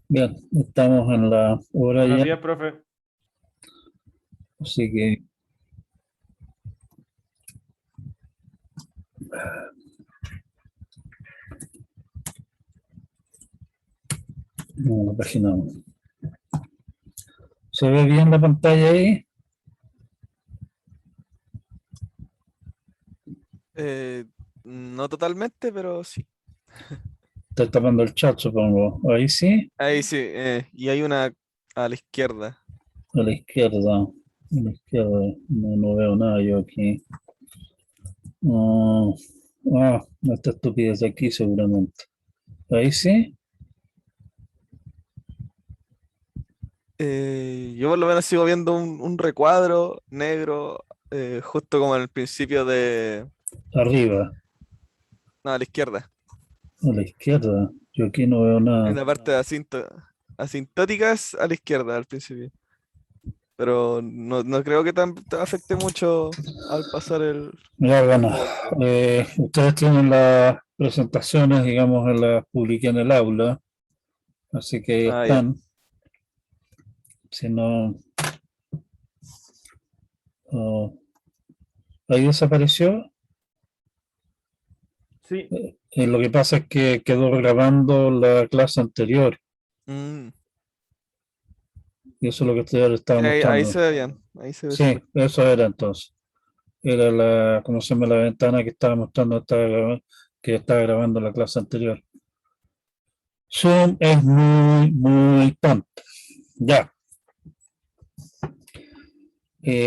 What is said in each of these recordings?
Bien, estamos en la hora Buenos ya, días, profe. así que la página 1. ¿Se ve bien la pantalla ahí? Eh, no totalmente, pero sí. Está tapando el chat, supongo. Ahí sí, Ahí sí, y hay una a la izquierda. a la izquierda. A la izquierda, no veo nada yo aquí. Ah, esta estupidez aquí seguramente. Ahí sí, Yo por lo menos sigo viendo un recuadro negro, justo como en el principio de... arriba, No, a la izquierda. a la izquierda. Yo aquí no veo En nada. la parte de asintóticas a la izquierda al principio. Pero no creo que te afecte mucho al pasar Ya, el bueno, recuadro. ustedes tienen las presentaciones, digamos, las publiqué en el aula, así que ahí Ah, ya. están. Si no, oh, ahí desapareció. Sí. Lo que pasa es que quedó grabando la clase anterior Mm. y eso es lo que estoy ahora estaba Sí, ahí mostrando. se ve bien. Ahí se ve Sí, súper. eso era entonces. Era ¿cómo se llama? La ventana que estaba mostrando, que estaba grabando la clase anterior. Zoom es muy, muy tonto. Ya,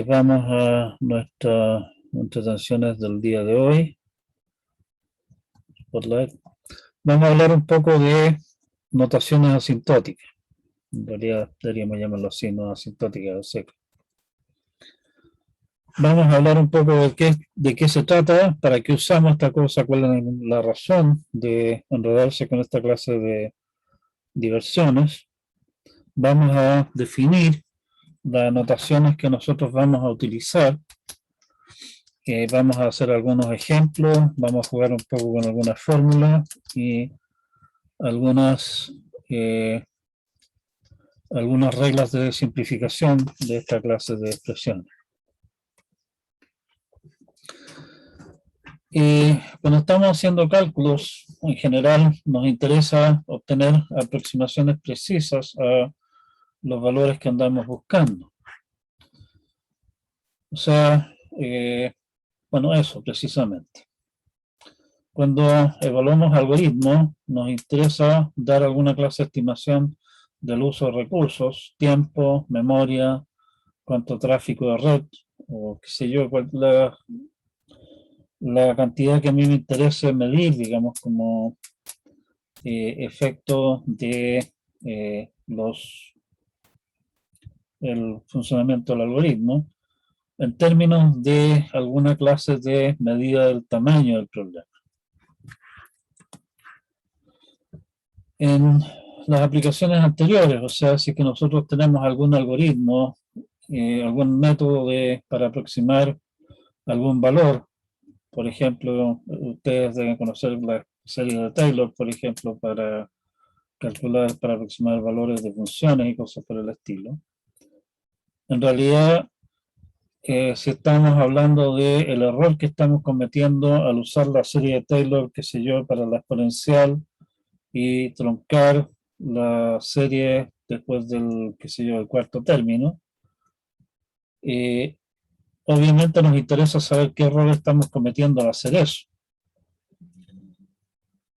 vamos a nuestras entretenciones del día de hoy. Vamos a hablar un poco de notaciones asintóticas. En realidad deberíamos llamarlo así, no asintóticas, o sea, vamos a hablar un poco de qué se trata, para qué usamos esta cosa, cuál es la razón de enredarse con esta clase de diversiones. Vamos a definir las notaciones que nosotros vamos a utilizar. Vamos a hacer algunos ejemplos, vamos a jugar un poco con algunas fórmulas y algunas, algunas reglas de simplificación de esta clase de expresiones. Cuando estamos haciendo cálculos, en general nos interesa obtener aproximaciones precisas a los valores que andamos buscando. O sea, bueno, eso precisamente. Cuando evaluamos algoritmos, nos interesa dar alguna clase de estimación del uso de recursos, tiempo, memoria, cuánto tráfico de red, o qué sé yo, la cantidad que a mí me interesa medir, digamos, como efecto de el funcionamiento del algoritmo en términos de alguna clase de medida del tamaño del problema. En las aplicaciones anteriores, o sea, si que nosotros tenemos algún algoritmo, algún método para aproximar algún valor, por ejemplo, ustedes deben conocer la serie de Taylor, por ejemplo, para calcular, para aproximar valores de funciones y cosas por el estilo. En realidad, si estamos hablando del error que estamos cometiendo al usar la serie de Taylor, qué sé yo, para la exponencial y truncar la serie después del, qué sé yo, el cuarto término, obviamente nos interesa saber qué error estamos cometiendo al hacer eso.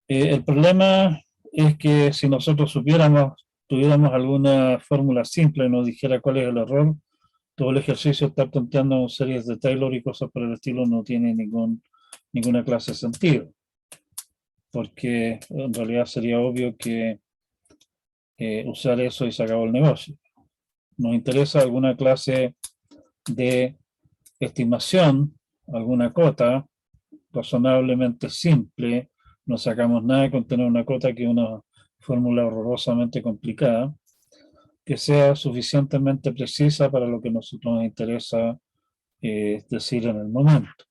El problema es que si nosotros tuviéramos alguna fórmula simple y nos dijera cuál es el error, todo el ejercicio de estar planteando series de Taylor y cosas por el estilo no tiene ninguna clase de sentido, porque en realidad sería obvio que usar eso y se acabó el negocio. Nos interesa alguna clase de estimación, alguna cota razonablemente simple, no sacamos nada con tener una cota que es una fórmula horrorosamente complicada, que sea suficientemente precisa para lo que nosotros nos interesa decir en el momento.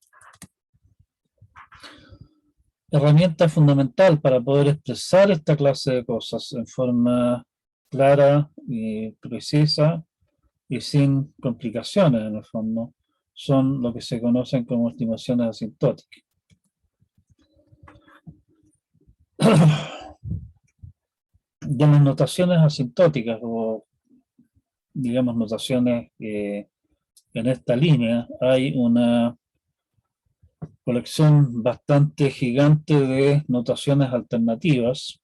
herramienta fundamental para poder expresar esta clase de cosas en forma clara y precisa y sin complicaciones en el fondo, son lo que se conocen como estimaciones asintóticas. De las notaciones asintóticas o digamos notaciones en esta línea hay una colección bastante gigante de notaciones alternativas.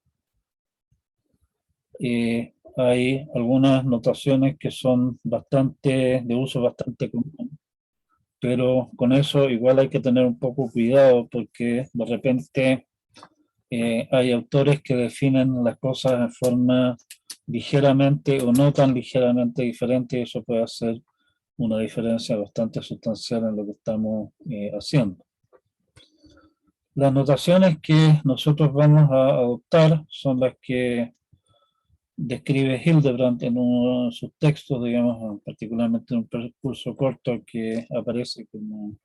Hay algunas notaciones que son de uso bastante común, pero con eso igual hay que tener un poco cuidado porque de repente hay autores que definen las cosas en forma ligeramente o no tan ligeramente diferente y eso puede hacer una diferencia bastante sustancial en lo que estamos haciendo. Las notaciones que nosotros vamos a adoptar son las que describe Hildebrand en uno de sus textos, digamos, particularmente en un percurso corto que aparece como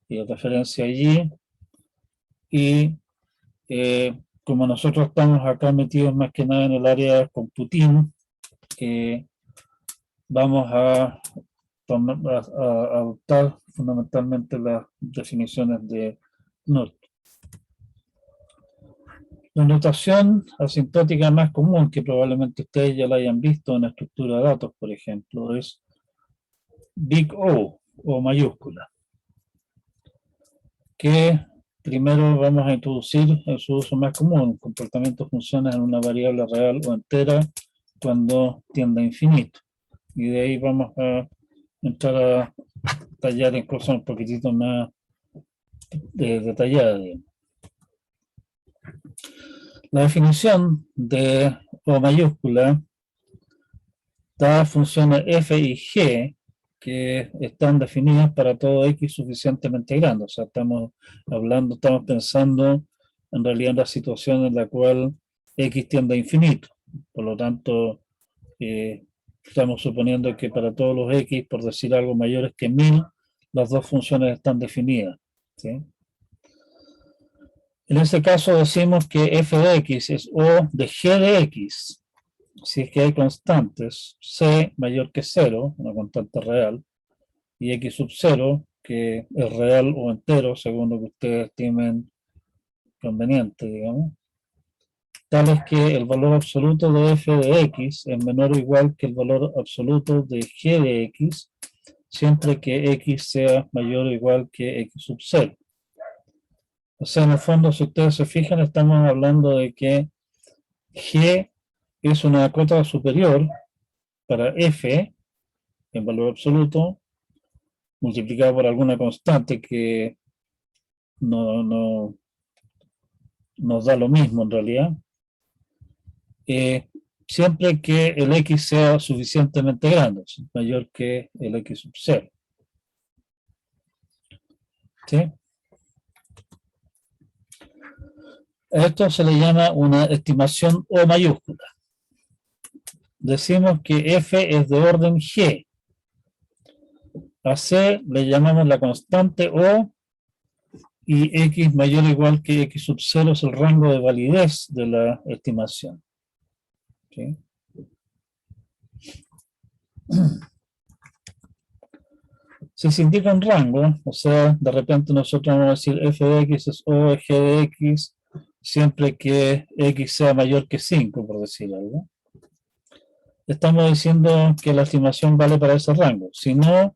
referencia allí. Y como nosotros estamos acá metidos más que nada en el área computing, vamos a adoptar fundamentalmente las definiciones de Knuth. La notación asintótica más común, que probablemente ustedes ya la hayan visto en la estructura de datos, por ejemplo, es Big O mayúscula, que primero vamos a introducir en su uso más común, comportamiento de funciones en una variable real o entera cuando tiende a infinito. Y de ahí vamos a entrar a tallar en cosas un poquitito más detalladas. La definición de O mayúscula da funciones f y g que están definidas para todo x suficientemente grande. O sea, estamos pensando en realidad en la situación en la cual x tiende a infinito. Por lo tanto, estamos suponiendo que para todos los x, por decir algo mayores que 1000, las dos funciones están definidas, ¿sí? En ese caso decimos que f de x es O de g de x, si es que hay constantes, c mayor que 0, una constante real, y x sub 0, que es real o entero, según lo que ustedes estimen conveniente, digamos, tal es que el valor absoluto de f de x es menor o igual que el valor absoluto de g de x, siempre que x sea mayor o igual que x sub 0. O sea, en el fondo, si ustedes se fijan, estamos hablando de que g es una cota superior para f en valor absoluto multiplicado por alguna constante que no nos da lo mismo en realidad, siempre que el x sea suficientemente grande, mayor que el x sub 0. ¿Sí? A esto se le llama una estimación O mayúscula. Decimos que f es de orden g. A c le llamamos la constante O y x mayor o igual que x sub 0 es el rango de validez de la estimación. ¿Sí? Si se indica un rango, o sea, de repente nosotros vamos a decir f de x es O de g de x siempre que x sea mayor que 5, por decir algo. Estamos diciendo que la estimación vale para ese rango. Si no,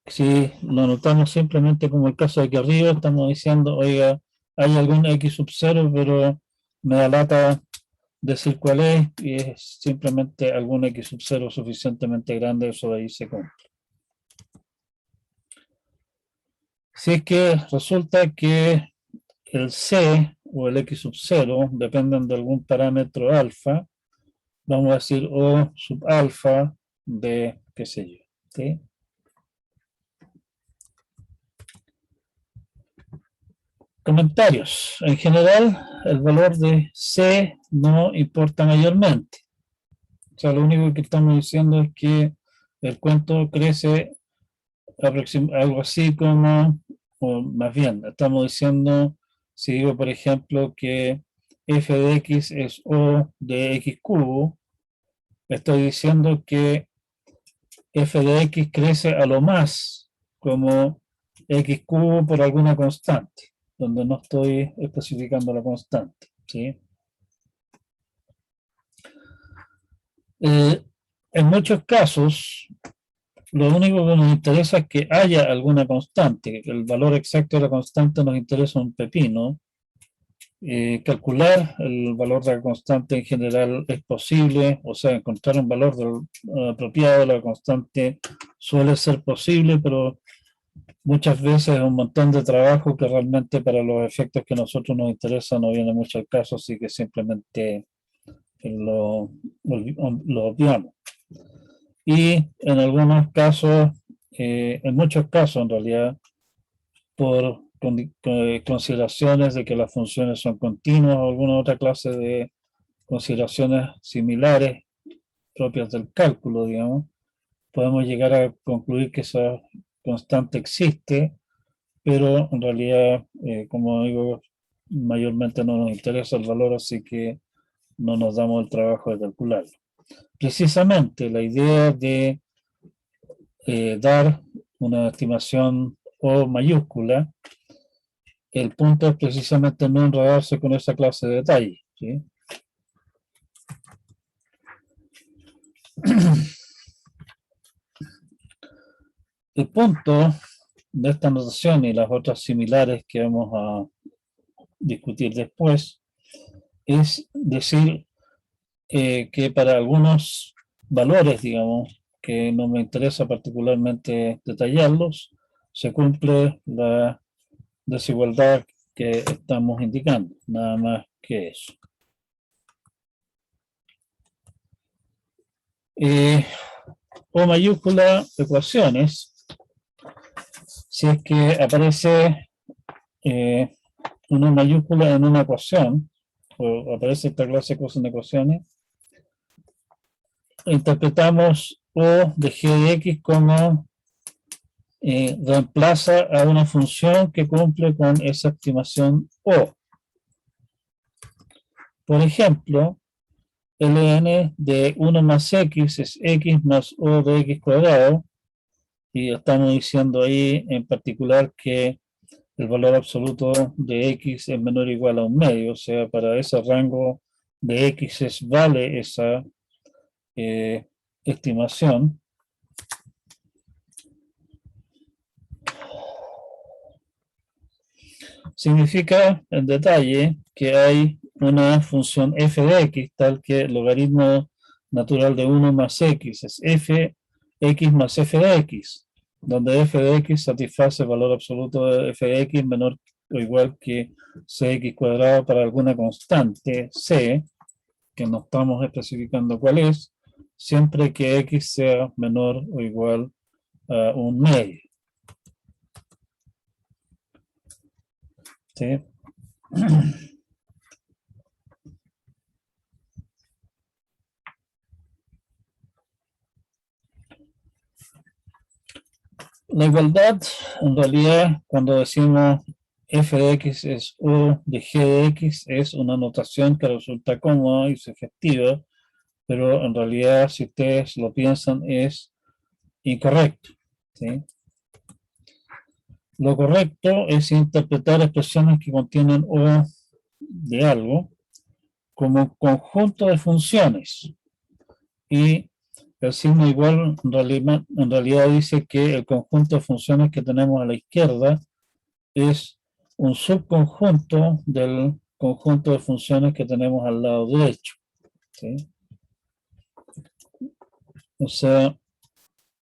si lo anotamos simplemente como el caso de aquí arriba, estamos diciendo, oiga, hay algún x sub 0, pero me da lata decir cuál es, y es simplemente algún x sub 0 suficientemente grande, eso de ahí se cumple. Si es que resulta que el c o el x sub 0 dependen de algún parámetro alfa, vamos a decir O sub alfa de, qué sé yo, ¿sí? Comentarios. En general, el valor de C no importa mayormente. O sea, lo único que estamos diciendo es que el cuento crece algo así como, o más bien, estamos diciendo si digo, por ejemplo, que f de x es O de x cubo, estoy diciendo que f de x crece a lo más como x cubo por alguna constante, donde no estoy especificando la constante, ¿sí? En muchos casos, lo único que nos interesa es que haya alguna constante. El valor exacto de la constante nos interesa un pepino. Calcular el valor de la constante en general es posible, o sea, encontrar un valor apropiado de la constante suele ser posible, pero muchas veces es un montón de trabajo que realmente para los efectos que a nosotros nos interesan no viene mucho al caso, así que simplemente lo obviamos. Y en algunos casos, en muchos casos en realidad, por consideraciones de que las funciones son continuas o alguna otra clase de consideraciones similares propias del cálculo, digamos, podemos llegar a concluir que esa constante existe, pero en realidad, como digo, mayormente no nos interesa el valor, así que no nos damos el trabajo de calcularlo. Precisamente la idea de dar una estimación O mayúscula, el punto es precisamente no enredarse con esa clase de detalle, ¿sí? El punto de esta notación y las otras similares que vamos a discutir después es decir que para algunos valores, digamos, que no me interesa particularmente detallarlos, se cumple la desigualdad que estamos indicando, nada más que eso. O mayúscula ecuaciones, si es que aparece una mayúscula en una ecuación, o aparece esta clase de ecuaciones, interpretamos O de g de x como reemplaza a una función que cumple con esa estimación O. Por ejemplo, ln de 1 más x es x más O de x cuadrado, y estamos diciendo ahí en particular que el valor absoluto de x es menor o igual a un medio, o sea, para ese rango de x vale esa estimación. Significa en detalle que hay una función f de x, tal que el logaritmo natural de 1 más x es f x más f de x, donde f de x satisface el valor absoluto de f de x menor o igual que cx cuadrado para alguna constante c, que no estamos especificando cuál es, siempre que x sea menor o igual a un medio. ¿Sí? La igualdad, en realidad, cuando decimos f de x es O de g de x, es una notación que resulta cómoda y es efectiva, pero en realidad, si ustedes lo piensan, es incorrecto, ¿sí? Lo correcto es interpretar expresiones que contienen O de algo como conjunto de funciones, y el signo igual en realidad dice que el conjunto de funciones que tenemos a la izquierda es un subconjunto del conjunto de funciones que tenemos al lado derecho, ¿sí? O sea,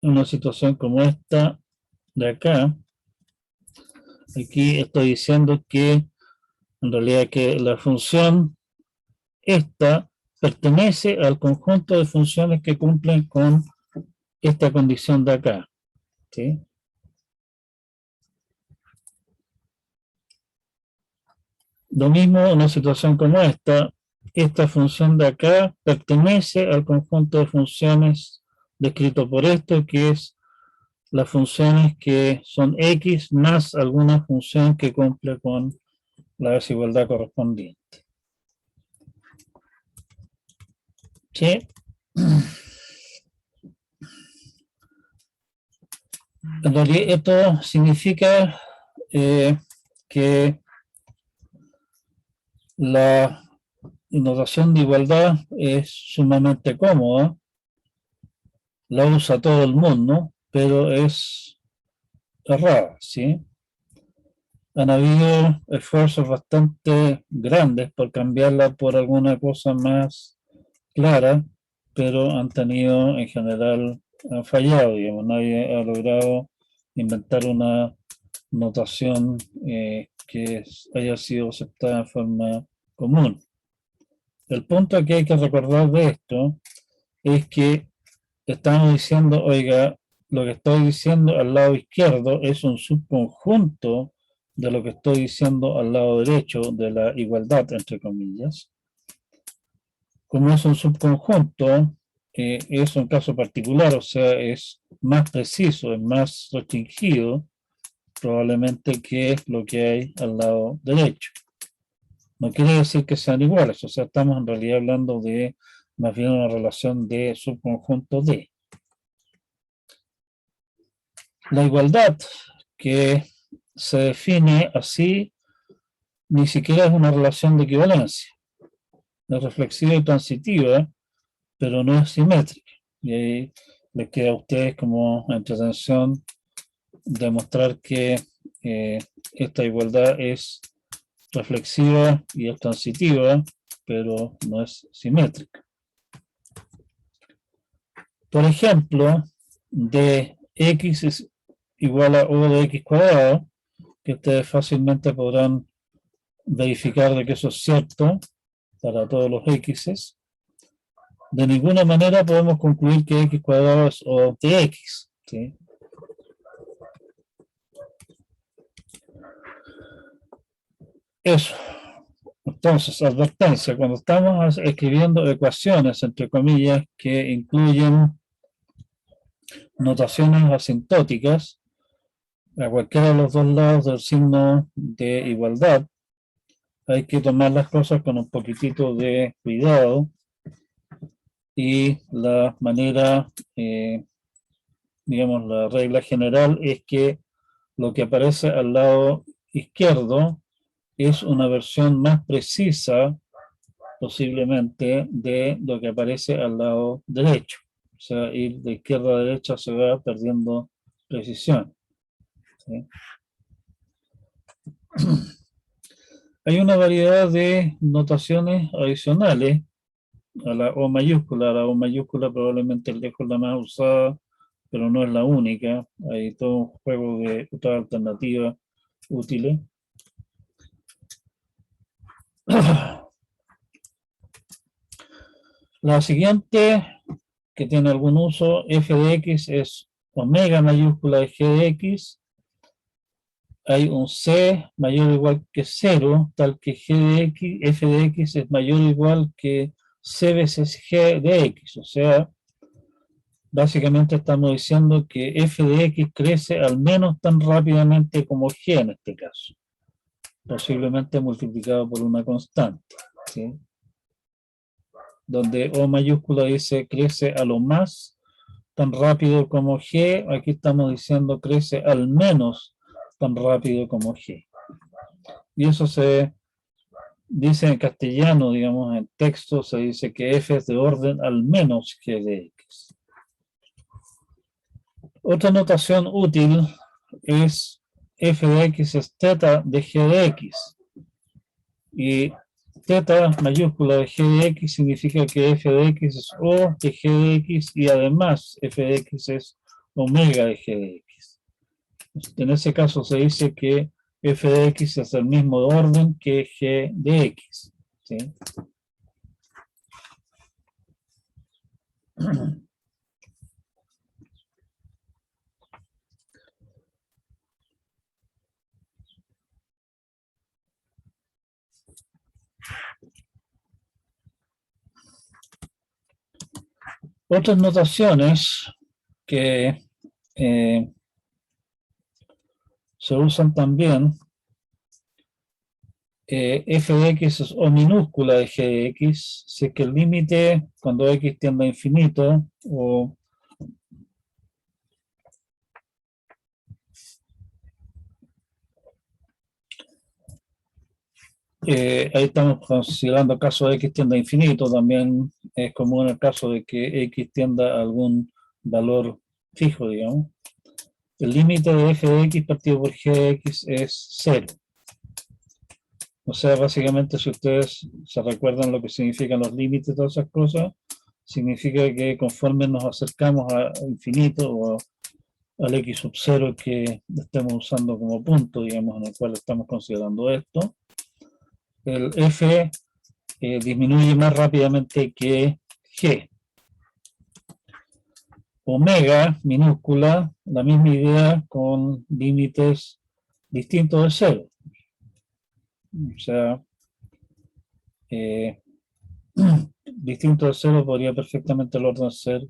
una situación como esta de acá, aquí estoy diciendo que en realidad que la función esta pertenece al conjunto de funciones que cumplen con esta condición de acá, ¿sí? Lo mismo en una situación como esta función de acá pertenece al conjunto de funciones descrito por esto, que es las funciones que son x más alguna función que cumple con la desigualdad correspondiente. ¿Sí? En realidad esto significa que la notación de igualdad es sumamente cómoda, la usa todo el mundo, pero es errada, ¿sí? Han habido esfuerzos bastante grandes por cambiarla por alguna cosa más clara, pero han tenido en general, han fallado, digamos, nadie ha logrado inventar una notación que haya sido aceptada en forma común. El punto que hay que recordar de esto es que estamos diciendo, oiga, lo que estoy diciendo al lado izquierdo es un subconjunto de lo que estoy diciendo al lado derecho de la igualdad, entre comillas. Como es un subconjunto, es un caso particular, o sea, es más preciso, es más restringido, probablemente que lo que hay al lado derecho. No quiere decir que sean iguales, o sea, estamos en realidad hablando de más bien una relación de subconjunto de. La igualdad que se define así ni siquiera es una relación de equivalencia. Es reflexiva y transitiva, pero no es simétrica. Y ahí les queda a ustedes como entretención demostrar que esta igualdad es reflexiva y es transitiva, pero no es simétrica. Por ejemplo, de x es igual a o de x cuadrado, que ustedes fácilmente podrán verificar de que eso es cierto para todos los x's. De ninguna manera podemos concluir que x cuadrado es o de x, ¿sí? Eso. Entonces, advertencia, cuando estamos escribiendo ecuaciones, entre comillas, que incluyen notaciones asintóticas, a cualquiera de los dos lados del signo de igualdad, hay que tomar las cosas con un poquitito de cuidado y la manera, digamos, la regla general es que lo que aparece al lado izquierdo es una versión más precisa, posiblemente, de lo que aparece al lado derecho. O sea, ir de izquierda a derecha se va perdiendo precisión, ¿sí? Hay una variedad de notaciones adicionales a la O mayúscula. La O mayúscula probablemente lejos la más usada, pero no es la única. Hay todo un juego de otras alternativas útiles. La siguiente, que tiene algún uso, f de x es omega mayúscula de g de x. Hay un c mayor o igual que 0, tal que g de x, f de x es mayor o igual que c veces g de x. O sea, básicamente estamos diciendo que f de x crece al menos tan rápidamente como g en este caso, posiblemente multiplicado por una constante, ¿sí? Donde O mayúscula dice crece a lo más tan rápido como G, aquí estamos diciendo crece al menos tan rápido como G. Y eso se dice en castellano, digamos, en texto se dice que F es de orden al menos G de X. Otra notación útil es F de X es teta de G de X. Y teta mayúscula de G de X significa que F de X es O de G de X y además F de X es omega de G de X. En ese caso se dice que F de X es el mismo orden que G de X, ¿sí? Otras notaciones que se usan también f de x es o minúscula de g de x, si es que el límite cuando x tiende a infinito, o ahí estamos considerando caso de x tiende a infinito, también es común el caso de que x tienda a algún valor fijo, digamos. El límite de f de x partido por g de x es 0. O sea, básicamente, si ustedes se recuerdan lo que significan los límites de todas esas cosas, significa que conforme nos acercamos a infinito o al x sub 0 que estemos usando como punto, digamos, en el cual estamos considerando esto, el f disminuye más rápidamente que g. Omega minúscula, la misma idea con límites distintos de 0. O sea, distinto de 0 podría perfectamente el orden ser,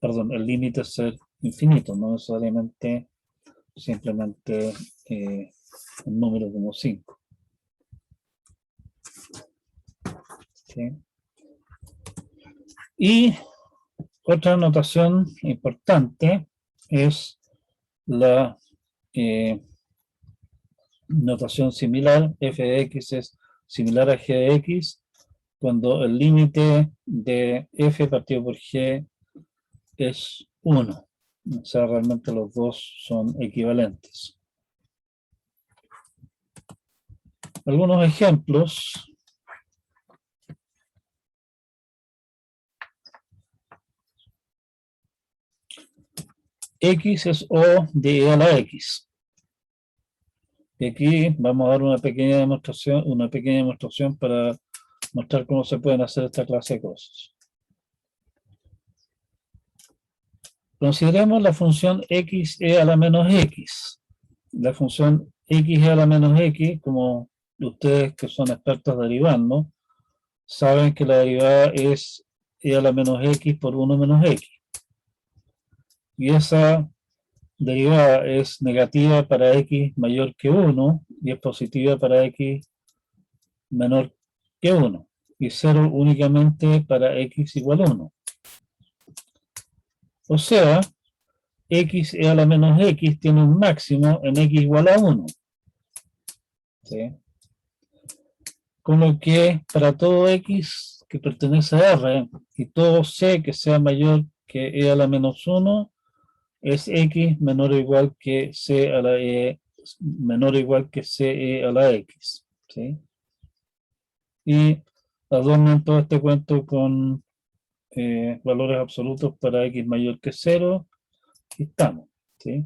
perdón, el límite ser infinito, no necesariamente simplemente un número como 5. ¿Sí? Y otra notación importante es la notación similar, f de x es similar a g de x, cuando el límite de f partido por g es 1. O sea, realmente los dos son equivalentes. Algunos ejemplos. X es O de E a la X. Y aquí vamos a dar una pequeña demostración para mostrar cómo se pueden hacer esta clase de cosas. Consideremos la función x e a la menos x. La función x e a la menos x, como ustedes que son expertos derivando, saben que la derivada es e a la menos x por 1 menos x. Y esa derivada es negativa para x mayor que 1 y es positiva para x menor que 1. Y 0 únicamente para x igual a 1. O sea, x e a la menos x tiene un máximo en x igual a 1. ¿Sí? Con lo que para todo x que pertenece a R y todo c que sea mayor que e a la menos 1 es x menor o igual que c a la e menor o igual que c e a la x. ¿Sí? Y adornan todo este cuento con valores absolutos para x mayor que 0 y estamos. ¿Sí?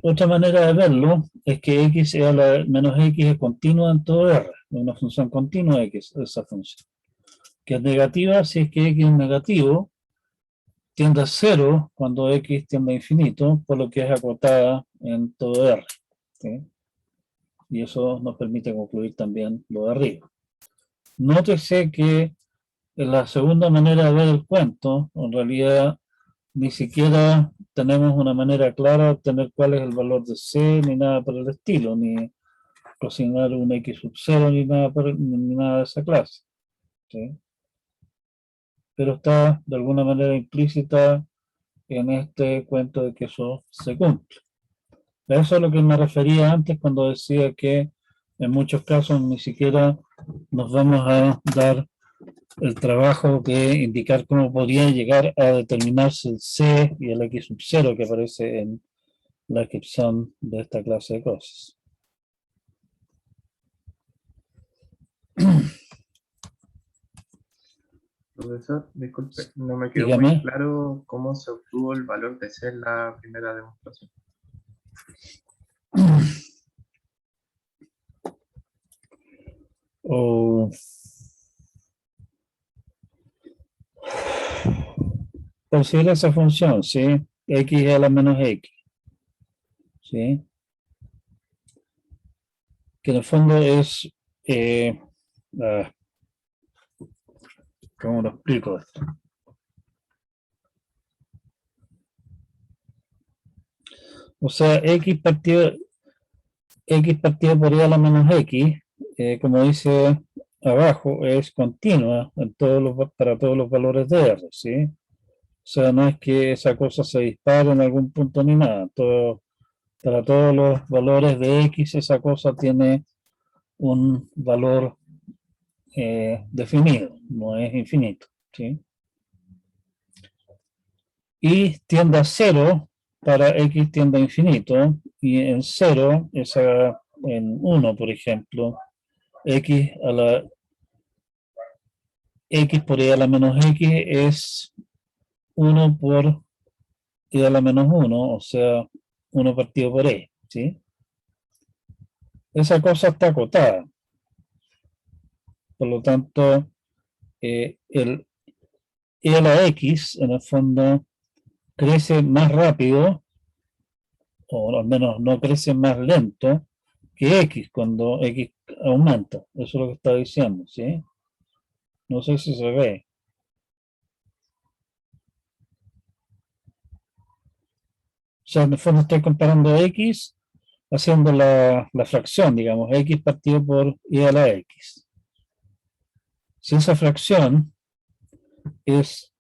Otra manera de verlo es que x e a la menos x es continua en todo R, es una función continua x, esa función, que es negativa si es que x es negativo, tiende a 0 cuando x tiende a infinito, por lo que es acotada en todo R. ¿Sí? Y eso nos permite concluir también lo de arriba. Nótese que en la segunda manera de ver el cuento, en realidad ni siquiera tenemos una manera clara de obtener cuál es el valor de C, ni nada por el estilo, ni cocinar un X sub 0, ni nada de esa clase. ¿Sí? Pero está de alguna manera implícita en este cuento de que eso se cumple. A eso es a lo que me refería antes cuando decía que en muchos casos ni siquiera nos vamos a dar el trabajo de indicar cómo podría llegar a determinarse el C y el X sub 0 que aparece en la descripción de esta clase de cosas. Profesor, disculpe, no me quedó Dígame. muy claro cómo se obtuvo el valor de C en la primera demostración. Considera esa función, ¿sí? X a la menos X. ¿Sí? que en el fondo es, ah, ¿cómo lo explico esto? O sea, x partido por y a la menos x, como dice abajo, es continua en para todos los valores de R, ¿sí? O sea, no es que esa cosa se dispare en algún punto ni nada. Para todos los valores de x, esa cosa tiene un valor definido, no es infinito, ¿sí? Y tiende a cero para x tiende a infinito, y en cero, en 1, por ejemplo, x por y a la menos x es 1 por y a la menos 1, o sea, 1 partido por e, ¿sí? Esa cosa está acotada. Por lo tanto, el e a la x, en el fondo, crece más rápido, o al menos no crece más lento, que x cuando x aumenta. Eso es lo que está diciendo, ¿sí? No sé si se ve. O sea, en el fondo estoy comparando x haciendo la fracción, digamos, x partido por y a la x. Si esa fracción es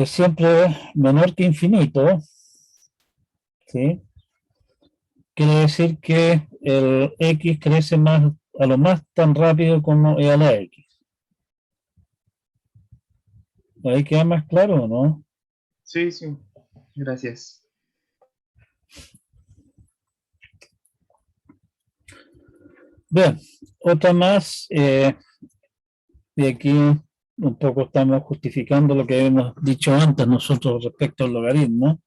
siempre menor que infinito, ¿sí? Quiere decir que el x crece más, a lo más tan rápido como e a la x. ¿Ahí queda más claro o no? Sí, sí. Gracias. Bien, otra más, y aquí un poco estamos justificando lo que hemos dicho antes nosotros respecto al logaritmo,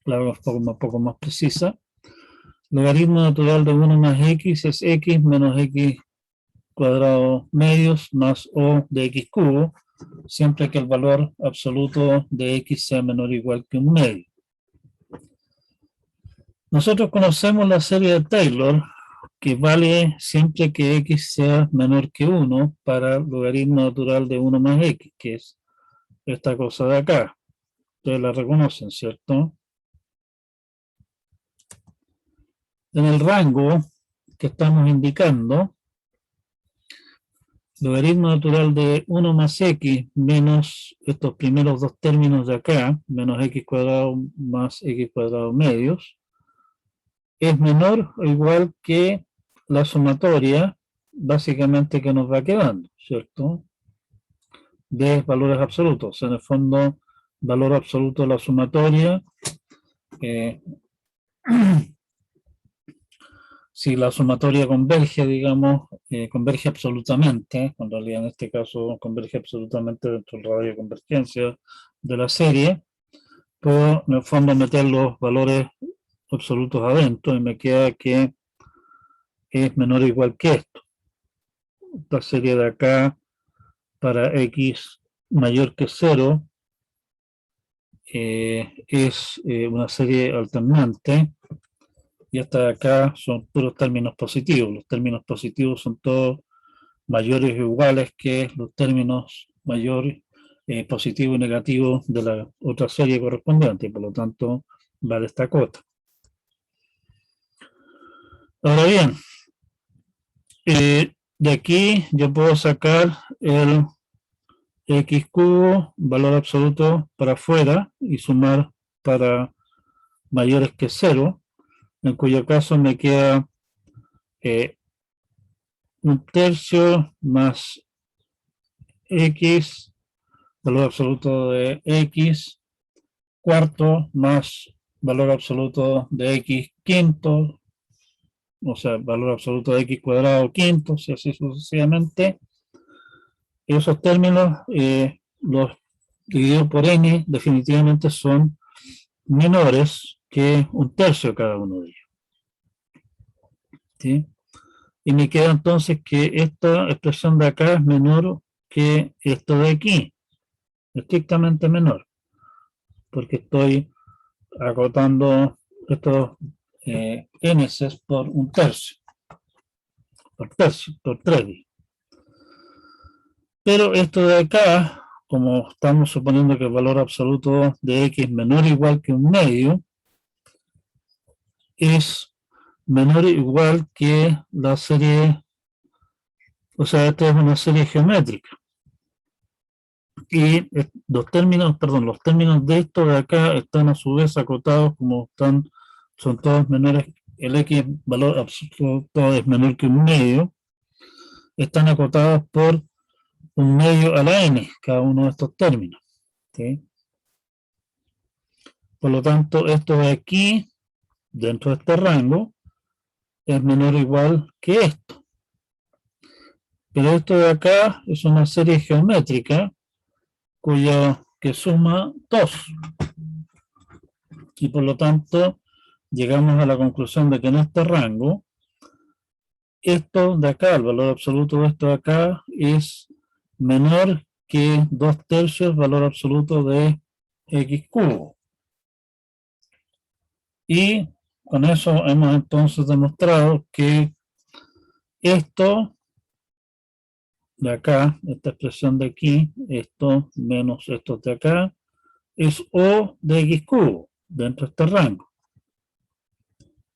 claro, un poco más precisa. Logaritmo natural de 1 más x es x menos x cuadrado medios más o de x cubo, siempre que el valor absoluto de x sea menor o igual que un medio. Nosotros conocemos la serie de Taylor, que vale siempre que x sea menor que 1 para logaritmo natural de 1 más x, que es esta cosa de acá. Ustedes la reconocen, ¿cierto? En el rango que estamos indicando, logaritmo natural de 1 más x menos estos primeros dos términos de acá, menos x cuadrado más x cuadrado medios, es menor o igual que la sumatoria, básicamente, que nos va quedando, ¿cierto? De valores absolutos. En el fondo, valor absoluto de la sumatoria, si la sumatoria converge, digamos, converge absolutamente, en realidad en este caso converge absolutamente dentro del radio de convergencia de la serie, puedo en el fondo meter los valores absolutos adentro y me queda que es menor o igual que esto. Esta serie de acá para x mayor que 0 es una serie alternante, y esta de acá son puros términos positivos. Los términos positivos son todos mayores o iguales que los términos mayores, positivo y negativo de la otra serie correspondiente, y por lo tanto vale esta cota. Ahora bien, de aquí yo puedo sacar el x cubo, valor absoluto para afuera, y sumar para mayores que 0, en cuyo caso me queda un tercio más x, valor absoluto de x, cuarto más valor absoluto de x quinto, o sea, valor absoluto de x cuadrado quinto, y así sucesivamente. Esos términos, los divididos por n, definitivamente son menores que un tercio cada uno de ellos, ¿sí? Y me queda entonces que esta expresión de acá es menor que esto de aquí, estrictamente menor, porque estoy acotando estos n es por un tercio, por 3. Pero esto de acá, como estamos suponiendo que el valor absoluto de x es menor o igual que un medio, es menor o igual que la serie, o sea, esta es una serie geométrica. Y los términos de esto de acá están a su vez acotados como son todos menores, el x valor absoluto es menor que un medio, están acotados por un medio a la n, cada uno de estos términos. ¿Sí? Por lo tanto, esto de aquí, dentro de este rango, es menor o igual que esto. Pero esto de acá es una serie geométrica que suma 2. Y por lo tanto, llegamos a la conclusión de que en este rango, esto de acá, el valor absoluto de esto de acá, es menor que 2/3 valor absoluto de x cubo. Y con eso hemos entonces demostrado que esto de acá, esta expresión de aquí, esto menos esto de acá, es O de x cubo dentro de este rango.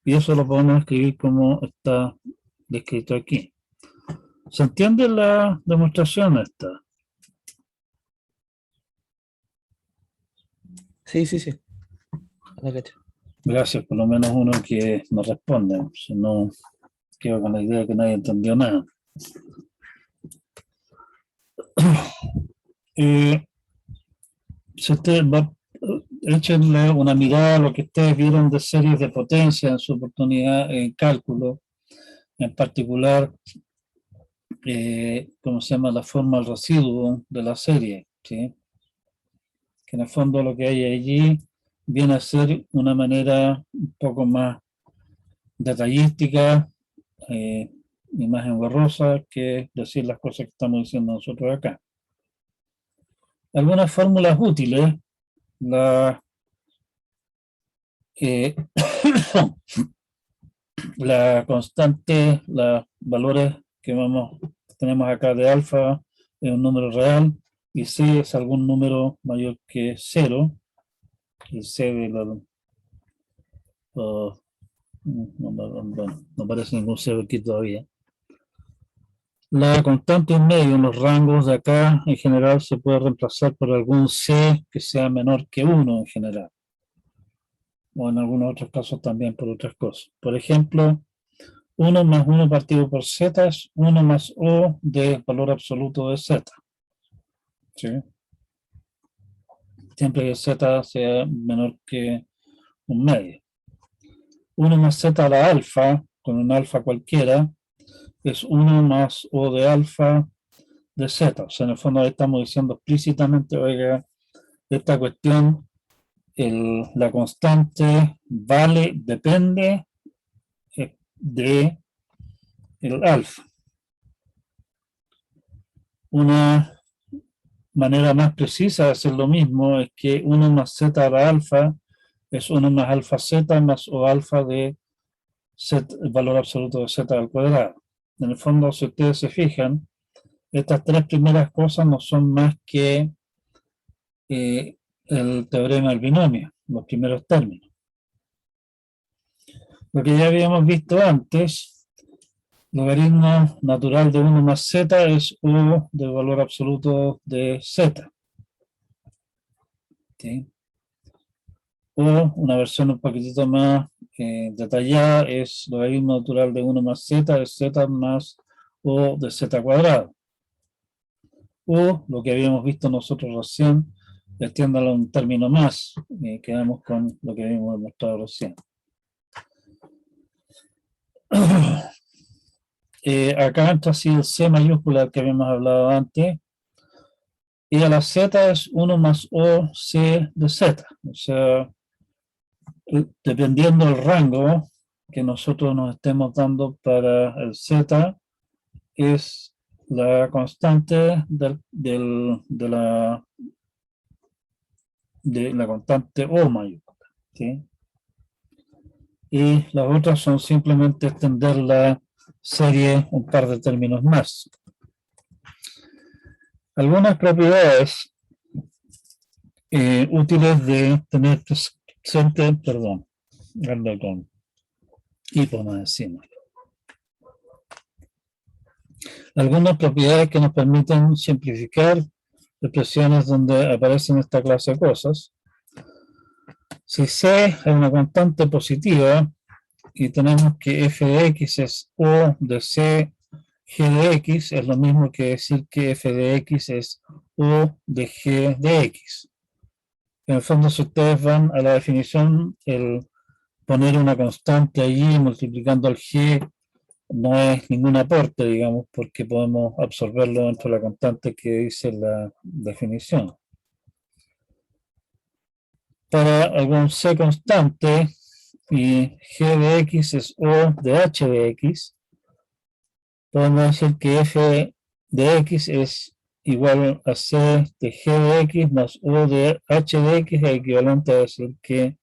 Y eso lo podemos escribir como está descrito aquí. ¿Se entiende la demostración esta? Sí, sí, sí. La cacho. Gracias, por lo menos uno que nos responde. Si no, quedo con la idea de que nadie entendió nada. Si ustedes échenle una mirada a lo que ustedes vieron de series de potencia en su oportunidad en cálculo, en particular, ¿cómo se llama? La forma del residuo de la serie, ¿sí? Que en el fondo lo que hay allí viene a ser una manera un poco más detallística y más engorrosa que decir las cosas que estamos diciendo nosotros acá. Algunas fórmulas útiles, la constante, los valores que tenemos acá de alfa es un número real y c es algún número mayor que 0, y c de no aparece ningún 0 aquí todavía. La constante en medio en los rangos de acá en general se puede reemplazar por algún c que sea menor que 1 en general, o en algunos otros casos también por otras cosas. Por ejemplo, 1 más 1 partido por z es 1 más o de valor absoluto de z. ¿Sí? Siempre que z sea menor que un medio. 1 más z a la alfa, con un alfa cualquiera, es 1 más o de alfa de z. O sea, en el fondo ahí estamos diciendo explícitamente, oiga, esta cuestión, la constante depende de el alfa. Una manera más precisa de hacer lo mismo es que 1 más z a la alfa es 1 más alfa z más o alfa de z, el valor absoluto de z al cuadrado. En el fondo, si ustedes se fijan, estas tres primeras cosas no son más que el teorema del binomio, los primeros términos. Lo que ya habíamos visto antes, logaritmo natural de 1 más z es u del valor absoluto de z. ¿Sí? O una versión un poquitito más detallada es logaritmo natural de 1 más z es z más o de z cuadrado. O lo que habíamos visto nosotros recién, extiéndalo un término más, quedamos con lo que habíamos demostrado recién. Acá entra así el C mayúscula que habíamos hablado antes, y a la Z es 1 más O C de Z. O sea, dependiendo del rango que nosotros nos estemos dando para el Z, es la constante de la constante O mayúscula. ¿Sí? y las otras son simplemente extender la serie un par de términos más. Algunas propiedades útiles de tener presente, perdón, ando con hipo más encima. Algunas propiedades que nos permiten simplificar expresiones donde aparecen esta clase de cosas. Si C es una constante positiva y tenemos que f de x es O de C g de x, es lo mismo que decir que f de x es O de g de x. En el fondo, si ustedes van a la definición, el poner una constante allí multiplicando el g no es ningún aporte, digamos, porque podemos absorberlo dentro de la constante que dice la definición. Para algún c constante y g de x es O de h de x, podemos decir que f de x es igual a c de g de x más O de h de x, es equivalente a decir que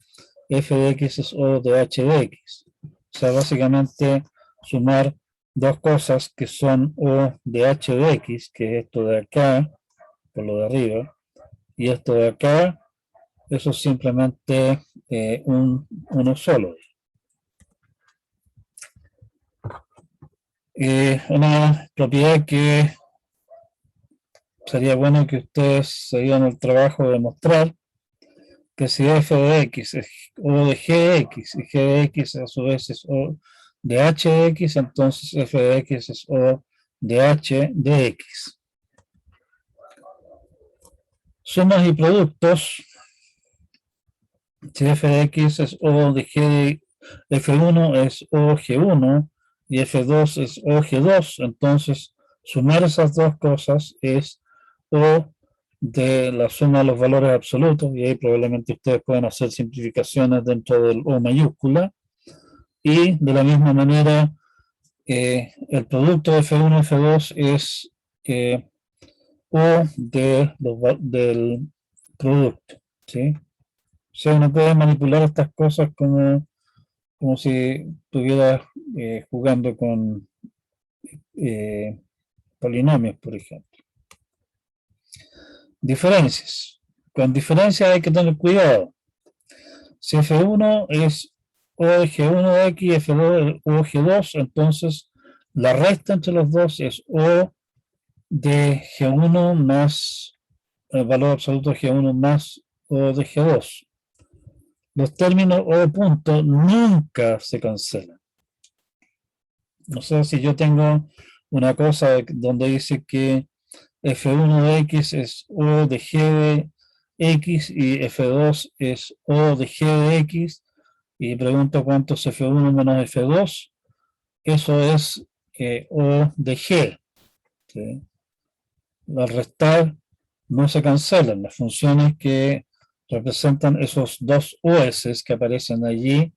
f de x es O de h de x. O sea, básicamente sumar dos cosas que son O de h de x, que es esto de acá, por lo de arriba, y esto de acá, eso es simplemente uno solo. Una propiedad que sería bueno que ustedes se dieran el trabajo de mostrar, que si f de x es O de g de x y g de x a su vez es O de h de x, entonces f de x es O de h de x. Sumas y productos. Si f de x es O de g de f1 es O g1 y f2 es O g2, entonces sumar esas dos cosas es O de la suma de los valores absolutos, y ahí probablemente ustedes pueden hacer simplificaciones dentro del O mayúscula, y de la misma manera el producto de F1 y F2 es O del producto, ¿sí? O sea, uno puede manipular estas cosas como si estuvieras jugando con polinomios, por ejemplo. Diferencias. Con diferencias hay que tener cuidado. Si F1 es O de G1 de X y F2 es O de G2, entonces la resta entre los dos es O de G1 más el valor absoluto de G1 más O de G2. Los términos O punto nunca se cancelan. O sea, si yo tengo una cosa donde dice que F1 de X es O de G de X y F2 es O de G de X, y pregunto cuánto es F1 menos F2, eso es O de G. ¿Sí? Al restar no se cancelan. Las funciones que representan esos dos OS que aparecen allí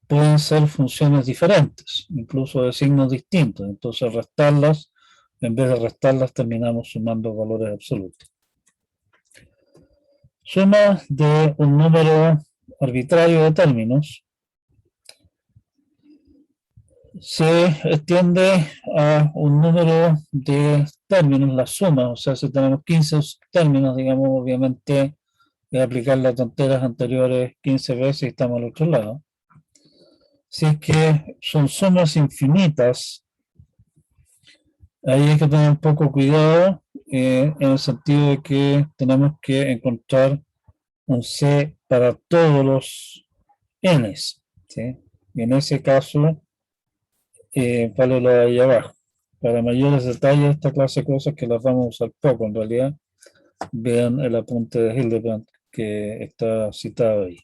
pueden ser funciones diferentes, incluso de signos distintos. Entonces restarlas, en vez de restarlas, terminamos sumando valores absolutos. Suma de un número arbitrario de términos se extiende a un número de términos, la suma. O sea, si tenemos 15 términos, digamos, obviamente aplicar las tonteras anteriores 15 veces y estamos al otro lado. Si es que son sumas infinitas, ahí hay que tener un poco cuidado en el sentido de que tenemos que encontrar un C para todos los n's, ¿sí? Y en ese caso vale lo de ahí abajo. Para mayores detalles de esta clase de cosas, que las vamos a usar poco en realidad, vean el apunte de Hildebrand que está citado ahí.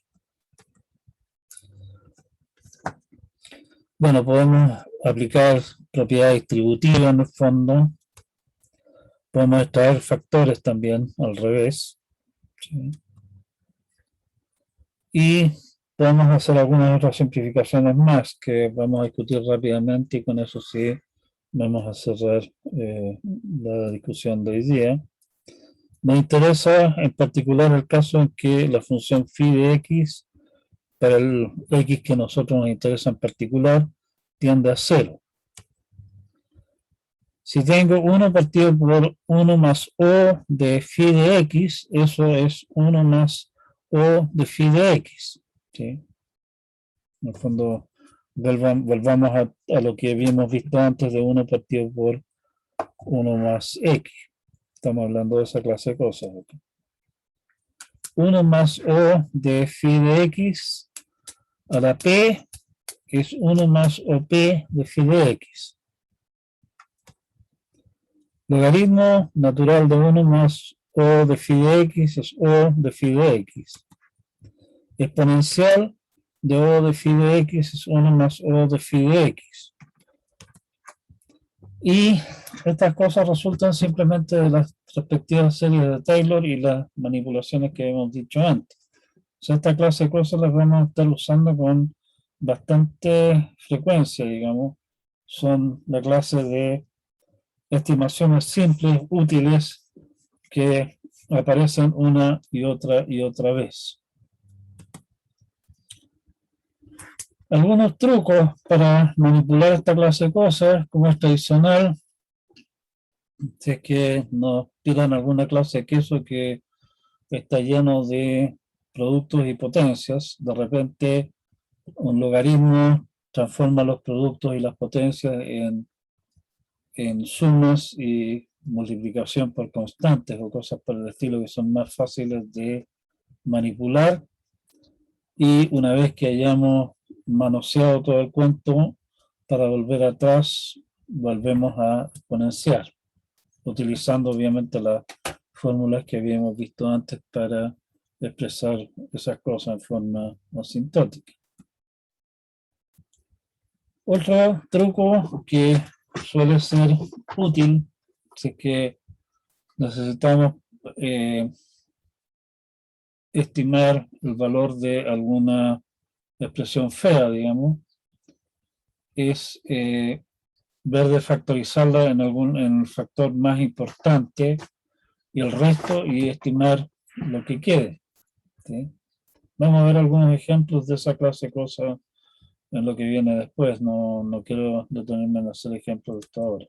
Bueno, podemos aplicar propiedades distributivas en el fondo. Podemos extraer factores también al revés, ¿sí? Y podemos hacer algunas otras simplificaciones más que vamos a discutir rápidamente, y con eso sí vamos a cerrar la discusión de hoy día. Me interesa en particular el caso en que la función phi de x para el X que a nosotros nos interesa en particular, tiende a 0. Si tengo 1 partido por 1 más O de phi de X, eso es 1 más O de phi de X. ¿Sí? En el fondo, volvamos a lo que habíamos visto antes de 1 partido por 1 más X. Estamos hablando de esa clase de cosas. ¿Okay? 1 más O de phi de X a la P es 1 más OP de phi de X. Logaritmo natural de 1 más O de phi de X es O de phi de X. Exponencial de O de phi de X es 1 más O de phi de X. Y estas cosas resultan simplemente de las respectivas series de Taylor y las manipulaciones que hemos dicho antes. O sea, esta clase de cosas las vamos a estar usando con bastante frecuencia, digamos. Son la clase de estimaciones simples, útiles, que aparecen una y otra vez. Algunos trucos para manipular esta clase de cosas, como es tradicional, si es que nos tiran alguna clase de queso que está lleno de productos y potencias, de repente un logaritmo transforma los productos y las potencias en sumas y multiplicación por constantes o cosas por el estilo que son más fáciles de manipular. Y una vez que hayamos manoseado todo el cuento, para volver atrás, volvemos a exponenciar, utilizando obviamente las fórmulas que habíamos visto antes para expresar esas cosas en forma asintótica. Otro truco que suele ser útil si es que necesitamos estimar el valor de alguna expresión fea, digamos, es ver de factorizarla en el factor más importante y el resto y estimar lo que quede. ¿Sí? Vamos a ver algunos ejemplos de esa clase de cosas en lo que viene después. No quiero detenerme en hacer ejemplos de esto ahora.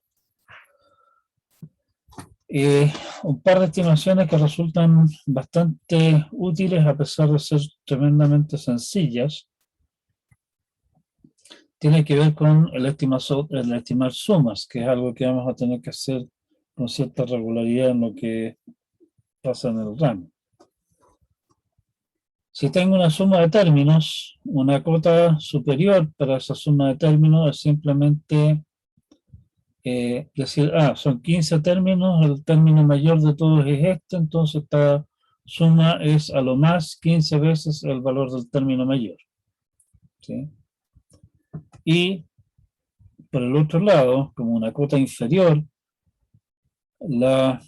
Un par de estimaciones que resultan bastante útiles a pesar de ser tremendamente sencillas. Tiene que ver con el estimar sumas, que es algo que vamos a tener que hacer con cierta regularidad en lo que pasa en el RAM. Si tengo una suma de términos, una cota superior para esa suma de términos es simplemente decir, son 15 términos, el término mayor de todos es este, entonces esta suma es a lo más 15 veces el valor del término mayor. ¿Sí? Y por el otro lado, como una cota inferior, la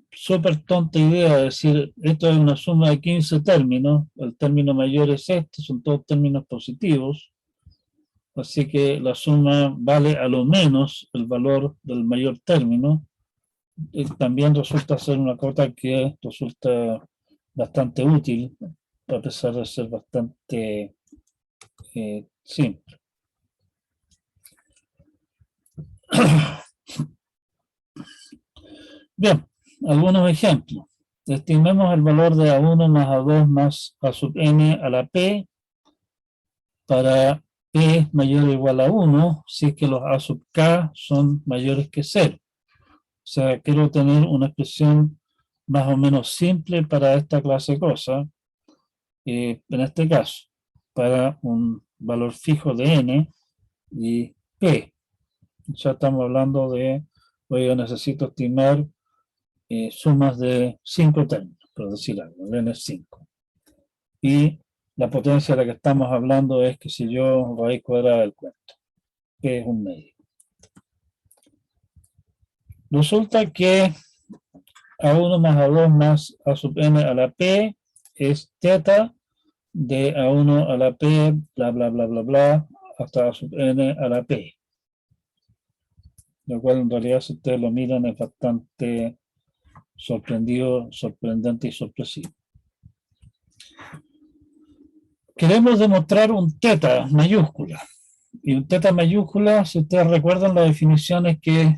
súper tonta idea de decir, esto es una suma de 15 términos, el término mayor es este, son todos términos positivos, así que la suma vale a lo menos el valor del mayor término. También resulta ser una cota que resulta bastante útil, a pesar de ser bastante simple. Bien, algunos ejemplos. Estimemos el valor de A1 más A2 más A sub n a la P para P mayor o igual a 1 si es que los A sub K son mayores que 0. O sea, quiero tener una expresión más o menos simple para esta clase de cosas. En este caso, para un valor fijo de n y P. Ya estamos hablando de, yo necesito estimar sumas de 5 términos, por decir algo, el n es 5. Y la potencia de la que estamos hablando es que si yo raíz cuadrada del cuento, que es un medio. Resulta que A1 más A2 más A sub n a la P es teta de A1 a la P, bla, bla, bla, bla, bla, hasta A sub n a la P. Lo cual en realidad, si ustedes lo miran, es bastante sorprendente y sorpresivo. queremos demostrar un teta mayúscula. Y un teta mayúscula, si ustedes recuerdan la definición, es que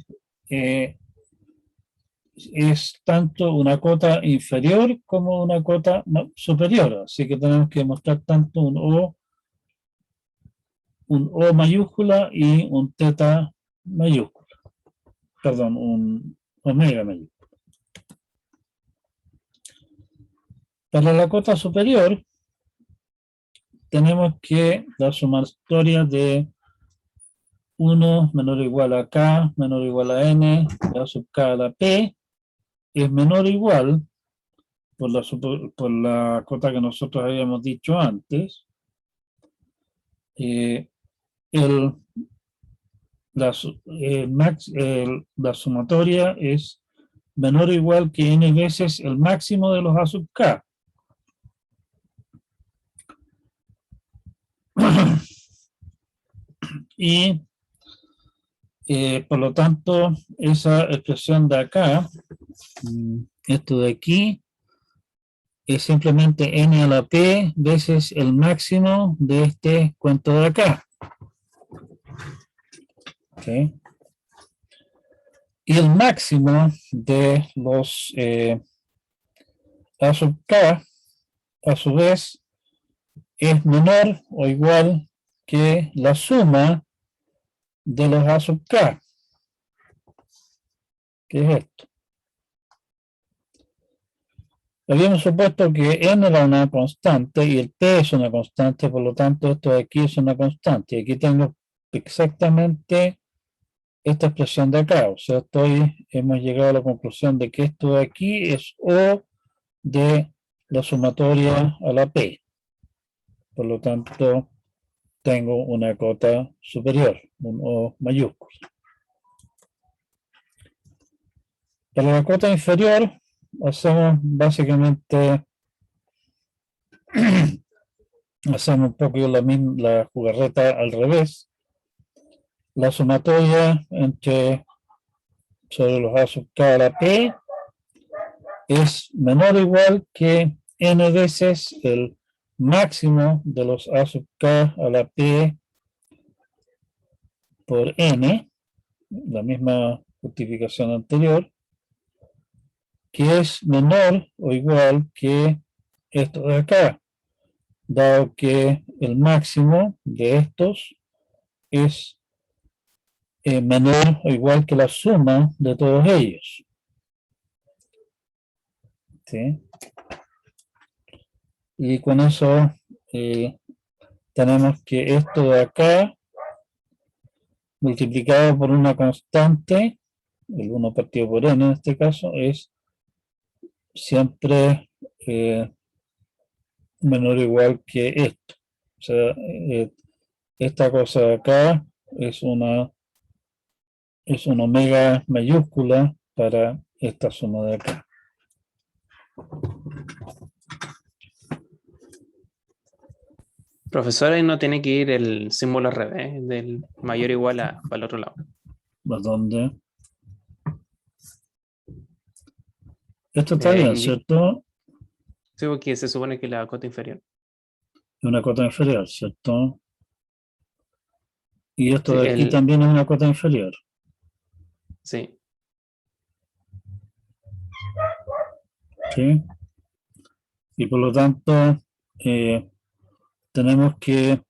es tanto una cota inferior como una cota superior. Así que tenemos que demostrar tanto un O mayúscula y un teta mayúscula. Perdón, un omega mayúscula. Para la cota superior, tenemos que la sumatoria de 1 menor o igual a K, menor o igual a N, A sub K a la P, es menor o igual, por la cota que nosotros habíamos dicho antes, la sumatoria es menor o igual que N veces el máximo de los A sub K. Y por lo tanto, esa expresión de acá, esto de aquí, es simplemente n a la p veces el máximo de este cuento de acá. ¿Okay? Y el máximo de los A sub k, a su vez, es menor o igual que la suma de los A sub k. ¿Qué es esto? Habíamos supuesto que n era una constante y el p es una constante, por lo tanto esto de aquí es una constante. Y aquí tengo exactamente esta expresión de acá. O sea, hemos llegado a la conclusión de que esto de aquí es O de la sumatoria a la p. Por lo tanto, tengo una cota superior, un O mayúsculo. Para la cota inferior, hacemos básicamente hacemos un poco la jugarreta al revés. La sumatoria sobre los A sub k a la p es menor o igual que n veces el máximo de los A sub k a la p por n, la misma justificación anterior, que es menor o igual que esto de acá, dado que el máximo de estos es menor o igual que la suma de todos ellos. ¿Sí? Y con eso tenemos que esto de acá multiplicado por una constante, el 1 partido por n en este caso, es siempre menor o igual que esto. O sea, esta cosa de acá es una omega mayúscula para esta suma de acá. Profesor, ahí no tiene que ir el símbolo al revés, del mayor o igual a para el otro lado. ¿A dónde? Esto está bien, ¿cierto? Sí, porque se supone que la cota inferior. Una cota inferior, ¿cierto? Y esto Sí, de aquí también es una cota inferior. Sí. ¿Sí? Y por lo tanto, tenemos que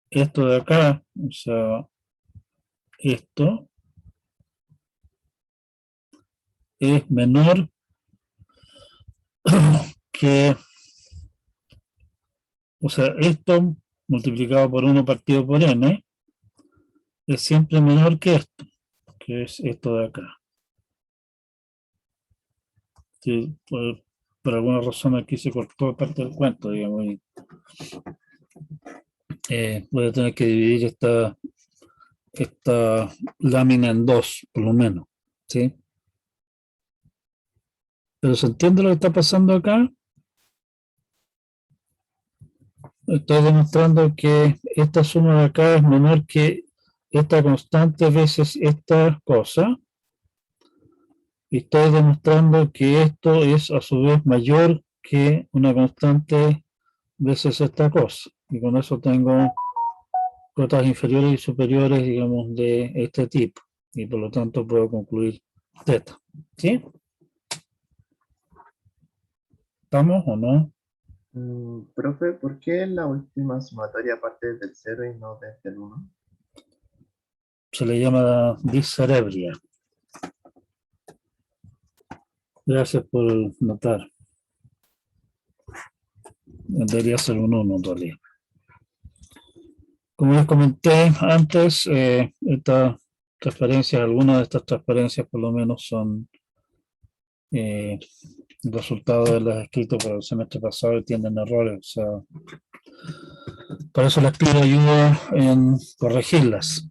esto de acá, o sea, esto es menor que, o sea, esto multiplicado por 1 partido por n es siempre menor que esto, que es esto de acá. Sí, por alguna razón aquí se cortó parte del cuento, digamos. Y, voy a tener que dividir esta lámina en dos, por lo menos. ¿Sí? ¿Pero se entiende lo que está pasando acá? Estoy demostrando que esta suma de acá es menor que esta constante veces esta cosa. Y estoy demostrando que esto es a su vez mayor que una constante veces esta cosa. y con eso tengo cotas inferiores y superiores, digamos, de este tipo, y por lo tanto puedo concluir teta. ¿Sí? ¿Estamos o no? Profe, ¿por qué la última sumatoria parte desde el 0 y no desde el 1? Se le llama discerebria. Gracias por notar. Debería ser un 1 en realidad. Como les comenté antes, estas transparencias, algunas de estas transparencias por lo menos son resultado de los escritos para el semestre pasado y tienen errores. O sea, por eso les pido ayuda en corregirlas.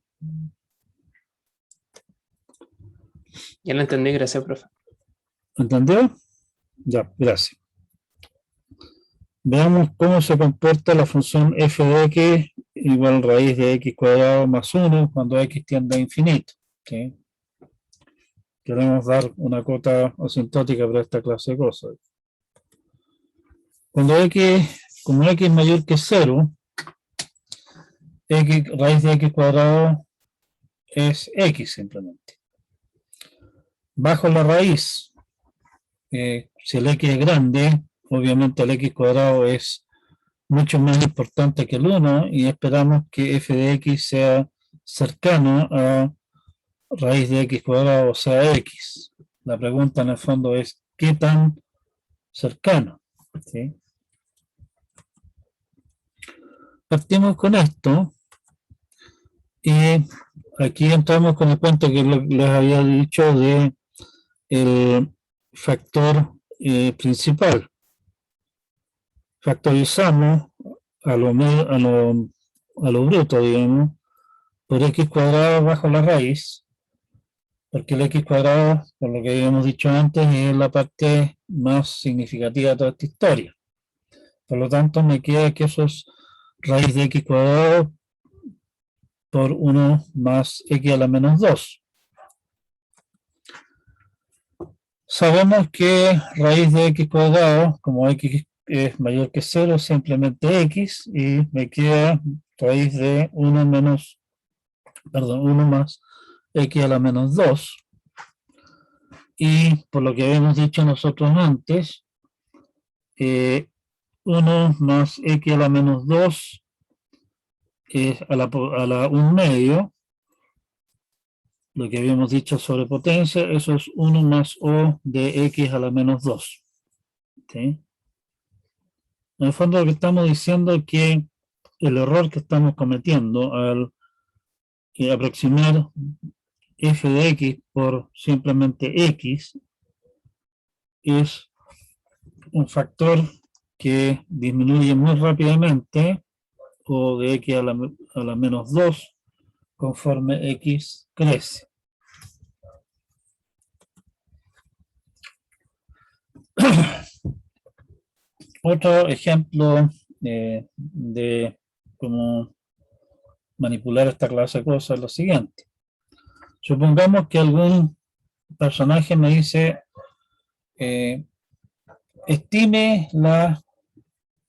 Ya lo entendí, gracias, profe. ¿Entendió? Ya, gracias. Veamos cómo se comporta la función f de x igual raíz de x cuadrado más 1 cuando x tiende a infinito. ¿Sí? Queremos dar una cota asintótica para esta clase de cosas. Cuando como x es mayor que 0, raíz de x cuadrado es x simplemente. Bajo la raíz, si el x es grande, obviamente el x cuadrado es mucho más importante que el 1 y esperamos que f de x sea cercano a raíz de x cuadrado, o sea, x. La pregunta en el fondo es, ¿qué tan cercano? ¿Sí? Partimos con esto y aquí entramos con el cuento que les había dicho de el factor principal. Factorizamos a lo bruto, digamos, por x cuadrado bajo la raíz, porque el x cuadrado, por lo que habíamos dicho antes, es la parte más significativa de toda esta historia. Por lo tanto, me queda que eso es raíz de x cuadrado por 1 más x a la menos 2. Sabemos que raíz de x cuadrado, como x es mayor que 0, es simplemente x, y me queda raíz de 1 más x a la menos 2. Y por lo que habíamos dicho nosotros antes, 1 más x a la menos 2 es a la 1 medio. Lo que habíamos dicho sobre potencia, eso es 1 más o de x a la menos 2. ¿Sí? En el fondo lo que estamos diciendo es que el error que estamos cometiendo al aproximar f de x por simplemente x es un factor que disminuye muy rápidamente, o de x a la menos 2, conforme x crece. Otro ejemplo de cómo manipular esta clase de cosas es lo siguiente. Supongamos que algún personaje me dice, estime la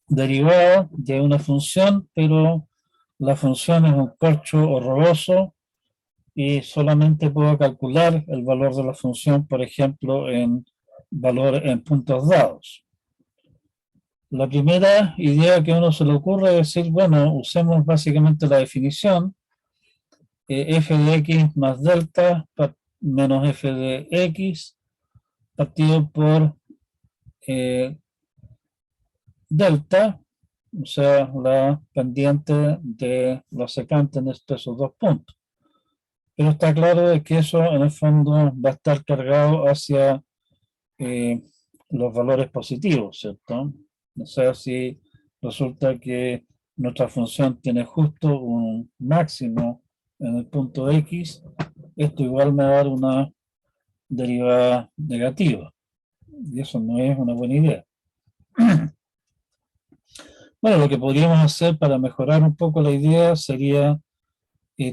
derivada de una función, pero la función es un corcho horroroso y solamente puedo calcular el valor de la función, por ejemplo, en puntos dados. La primera idea que a uno se le ocurre es decir, bueno, usemos básicamente la definición, f de x más delta menos f de x partido por delta, o sea, la pendiente de la secante en esos dos puntos. Pero está claro de que eso en el fondo va a estar cargado hacia los valores positivos, ¿cierto? O sea, si resulta que nuestra función tiene justo un máximo en el punto X, esto igual me va a dar una derivada negativa. Y eso no es una buena idea. Bueno, lo que podríamos hacer para mejorar un poco la idea sería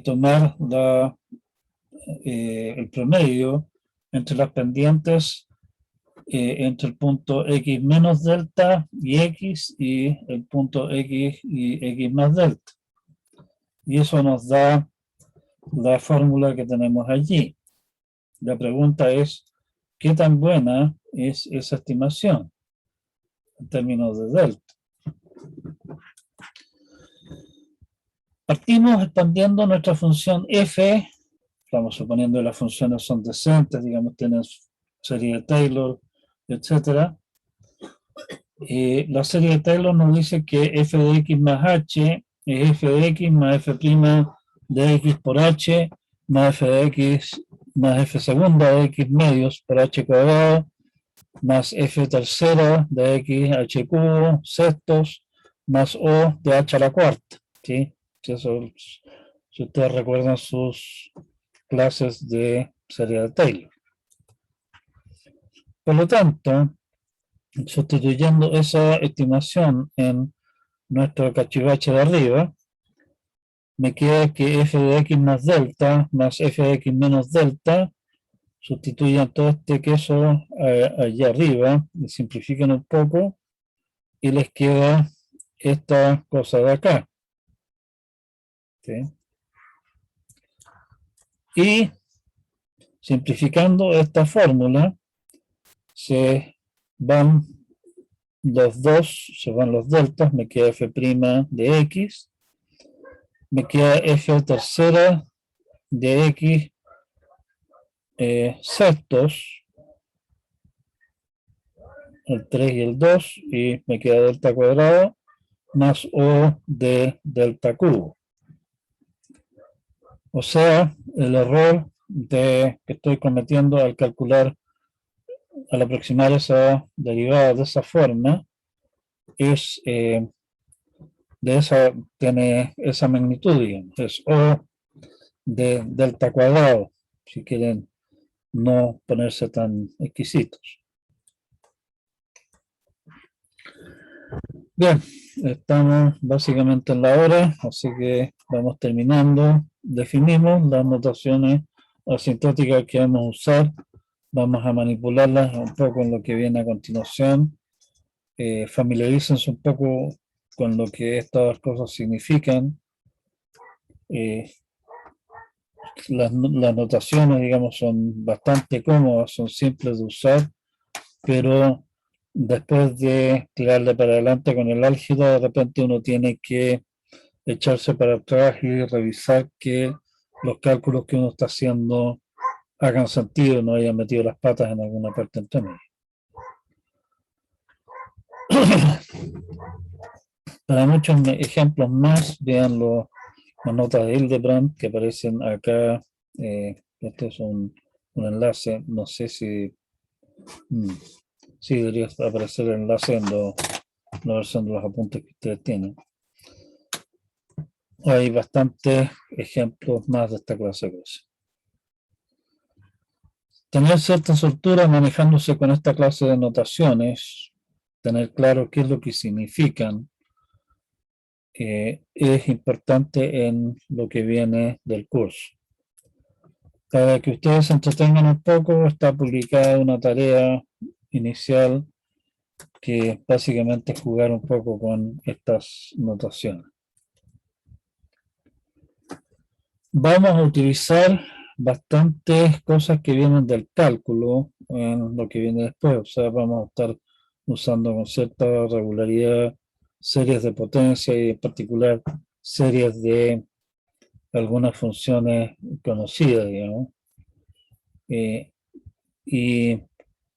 tomar el promedio entre las pendientes entre el punto x menos delta y x y el punto x y x más delta. Y eso nos da la fórmula que tenemos allí. La pregunta es, ¿qué tan buena es esa estimación en términos de delta? Partimos expandiendo nuestra función f, estamos suponiendo que las funciones son decentes, digamos, tienen serie de Taylor, etc. La serie de Taylor nos dice que f de x más h es f de x más f' de x por h más f de x más f segunda de x medios por h cuadrado más f tercera de x h cubo sextos más o de h a la cuarta. ¿Sí? Eso, si ustedes recuerdan sus clases de serie de Taylor. Por lo tanto, sustituyendo esa estimación en nuestro cachivache de arriba, me queda que f de x más delta más f de x menos delta sustituyan todo este queso allá arriba y simplifican un poco y les queda esta cosa de acá. ¿Sí? Y simplificando esta fórmula se van los dos, se van los deltas, me queda f' de x, me queda f tercera de x sextos, el 3 y el 2, y me queda delta cuadrado más o de delta cubo. O sea, el error que estoy cometiendo al calcular, al aproximar esa derivada de esa forma, es tiene esa magnitud, digamos, es o de delta cuadrado, si quieren no ponerse tan exquisitos. Bien, estamos básicamente en la hora, así que vamos terminando. Definimos las notaciones asintóticas que vamos a usar. Vamos a manipularlas un poco en lo que viene a continuación. Familiarícense un poco con lo que estas cosas significan. Las notaciones, digamos, son bastante cómodas, son simples de usar, pero después de tirarle para adelante con el álgebra, de repente uno tiene que echarse para atrás y revisar que los cálculos que uno está haciendo hagan sentido, no hayan metido las patas en alguna parte entre medio. Para muchos ejemplos más, vean las notas de Hildebrand que aparecen acá. Este es un enlace, no sé si debería aparecer el enlace en la versión de los apuntes que ustedes tienen. Hay bastantes ejemplos más de esta clase de cosas. Tener cierta soltura manejándose con esta clase de notaciones, tener claro qué es lo que significan, es importante en lo que viene del curso. Para que ustedes se entretengan un poco, está publicada una tarea inicial que básicamente es jugar un poco con estas notaciones. Vamos a utilizar bastantes cosas que vienen del cálculo en lo que viene después. O sea, vamos a estar usando con cierta regularidad series de potencia y en particular series de algunas funciones conocidas, digamos. Y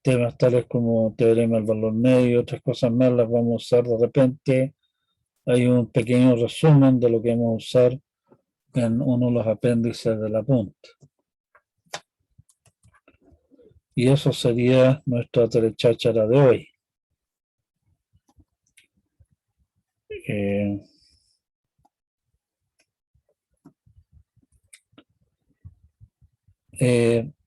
temas tales como teorema del valor medio, otras cosas más las vamos a usar de repente. Hay un pequeño resumen de lo que vamos a usar en uno de los apéndices de la punta. Y eso sería nuestra telecháchara de hoy.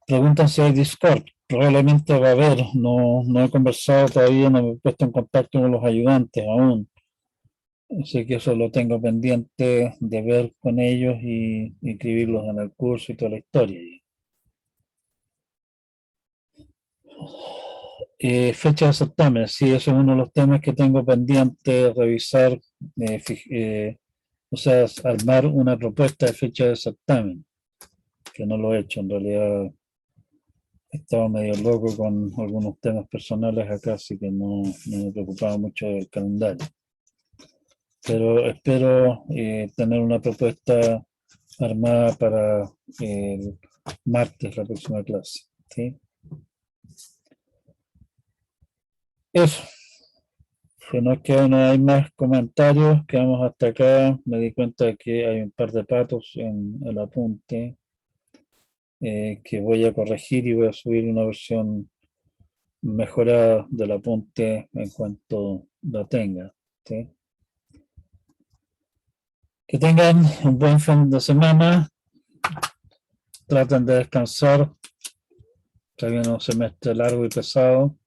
Preguntan si hay Discord. Probablemente va a haber. No he conversado todavía, no me he puesto en contacto con los ayudantes aún. Así que eso lo tengo pendiente de ver con ellos y inscribirlos en el curso y toda la historia. Fecha de certamen, sí, eso es uno de los temas que tengo pendiente, revisar, o sea, armar una propuesta de fecha de certamen, que no lo he hecho, en realidad estaba medio loco con algunos temas personales acá, así que no me preocupaba mucho del calendario. Pero espero tener una propuesta armada para el martes, la próxima clase, ¿sí? Eso. Si no es que no hay más comentarios, quedamos hasta acá. Me di cuenta de que hay un par de patos en el apunte que voy a corregir y voy a subir una versión mejorada del apunte en cuanto la tenga, ¿sí? Que tengan un buen fin de semana. Traten de descansar. Ya viene un semestre largo y pesado.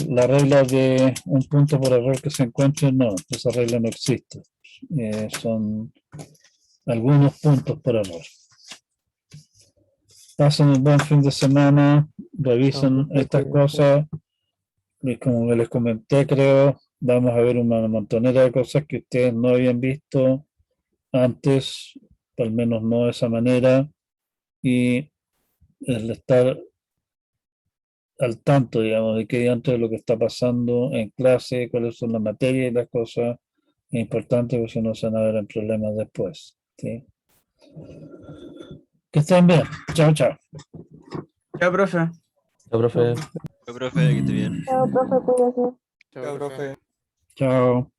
La regla de un punto por error que se encuentre, no, esa regla no existe. Son algunos puntos por error. Pasen un buen fin de semana, revisen estas cosas. Y como les comenté, creo, vamos a ver una montonera de cosas que ustedes no habían visto antes, al menos no de esa manera. Y el estar al tanto, digamos, de qué diantre de lo que está pasando en clase, cuáles son las materias y las cosas, es importante porque si no se van a ver en problemas después, ¿sí? Que estén bien. Chao, chao. Chao, profe. Chao, profe. Profe, que esté bien. Chao, profe, cuídese. Chao, profe. Chao.